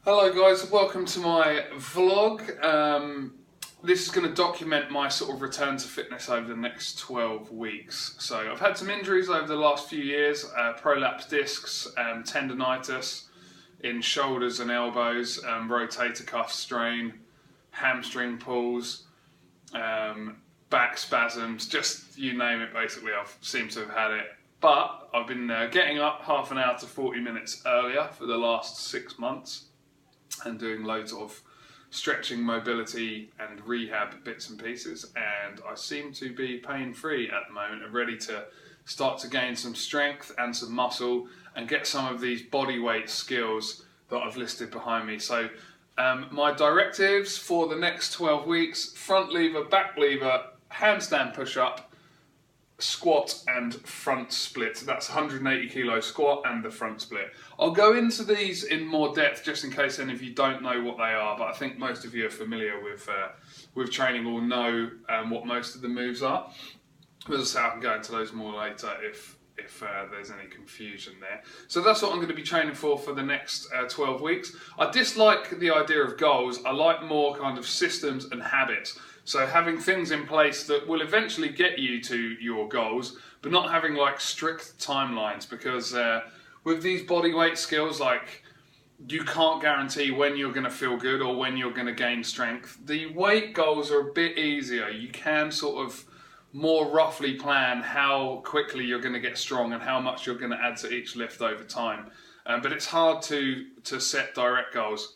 Hello guys, welcome to my vlog. This is going to document my sort of return to fitness over the next 12 weeks. So I've had some injuries over the last few years, prolapsed discs, tendonitis in shoulders and elbows, rotator cuff strain, hamstring pulls, back spasms, just you name it basically, I've seemed to have had it. But I've been getting up half an hour to 40 minutes earlier for the last 6 months and doing loads of stretching, mobility and rehab bits and pieces, and I seem to be pain-free at the moment and ready to start to gain some strength and some muscle and get some of these body weight skills that I've listed behind me. So my directives for the next 12 weeks: front lever, back lever, handstand push-up, squat and front split. That's 180 kilo squat and the front split. I'll go into these in more depth just in case any of you don't know what they are, but I think most of you are familiar with training or know what most of the moves are. But as I say, I can go into those more later if there's any confusion there. So that's what I'm going to be training for the next 12 weeks. I dislike the idea of goals. I like more kind of systems and habits. So having things in place that will eventually get you to your goals, but not having like strict timelines, because with these body weight skills, like, you can't guarantee when you're going to feel good or when you're going to gain strength. The weight goals are a bit easier. You can sort of more roughly plan how quickly you're going to get strong and how much you're going to add to each lift over time. But it's hard to set direct goals.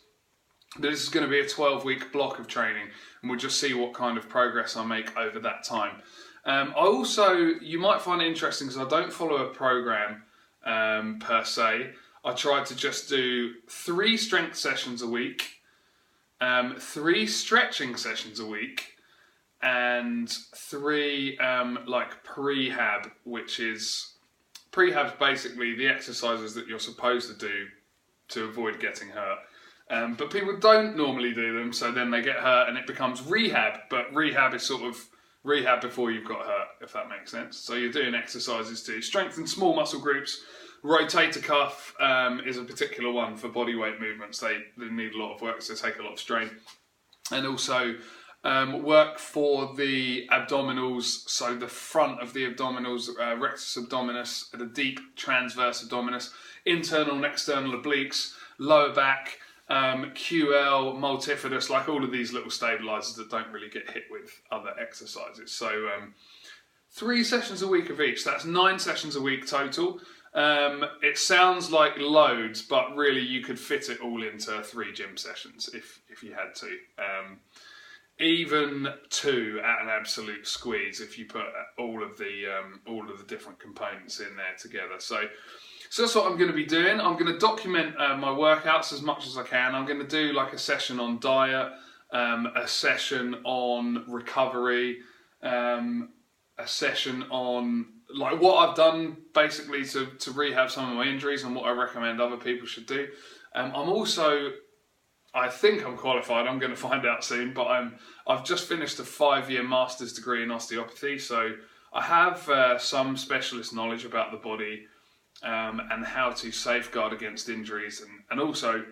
But this is going to be a 12-week block of training, and we'll just see what kind of progress I make over that time. You might find it interesting because I don't follow a program per se. I try to just do 3 strength sessions a week, 3 stretching sessions a week, and 3 like prehab, which is prehab's basically the exercises that you're supposed to do to avoid getting hurt. But people don't normally do them, so then they get hurt and it becomes rehab. But rehab is sort of rehab before you've got hurt, if that makes sense. So you're doing exercises to strengthen small muscle groups. Rotator cuff is a particular one for body weight movements. They need a lot of work, so they take a lot of strain. And also work for the abdominals, so the front of the abdominals, rectus abdominis, the deep transverse abdominis, internal and external obliques, lower back, QL, multifidus, like all of these little stabilizers that don't really get hit with other exercises. So 3 sessions a week of each. That's 9 sessions a week total. It sounds like loads, but really you could fit it all into 3 gym sessions if you had to. Even 2 at an absolute squeeze if you put all of the different components in there together. So that's what I'm going to be doing. I'm going to document my workouts as much as I can. I'm going to do like a session on diet, a session on recovery, a session on like what I've done basically to rehab some of my injuries and what I recommend other people should do. I think I'm qualified. I'm going to find out soon, but I've just finished a 5-year master's degree in osteopathy, so I have some specialist knowledge about the body and how to safeguard against injuries, and also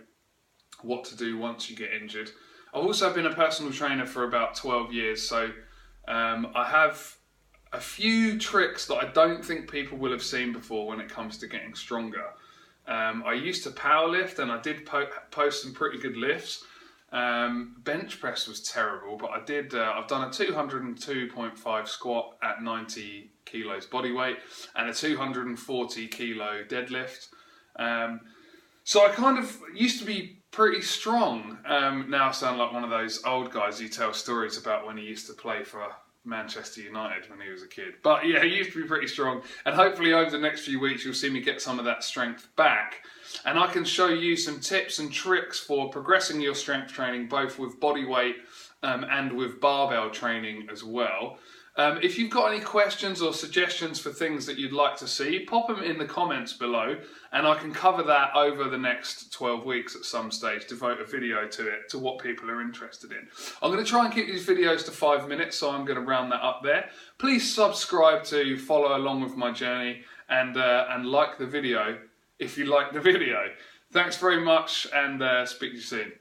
what to do once you get injured. I've also been a personal trainer for about 12 years, so I have a few tricks that I don't think people will have seen before when it comes to getting stronger. I used to powerlift and I did post some pretty good lifts. Bench press was terrible, but I've done a 202.5 squat at 90 kilos body weight and a 240 kilo deadlift. So I kind of used to be pretty strong. Now I sound like one of those old guys who tell stories about when he used to play for Manchester United when he was a kid. But yeah, he used to be pretty strong, and hopefully over the next few weeks you'll see me get some of that strength back, and I can show you some tips and tricks for progressing your strength training, both with body weight and with barbell training as well. If you've got any questions or suggestions for things that you'd like to see, pop them in the comments below and I can cover that over the next 12 weeks at some stage, devote a video to it, to what people are interested in. I'm going to try and keep these videos to 5 minutes, so I'm going to round that up there. Please subscribe to follow along with my journey and like the video if you like the video. Thanks very much, and speak to you soon.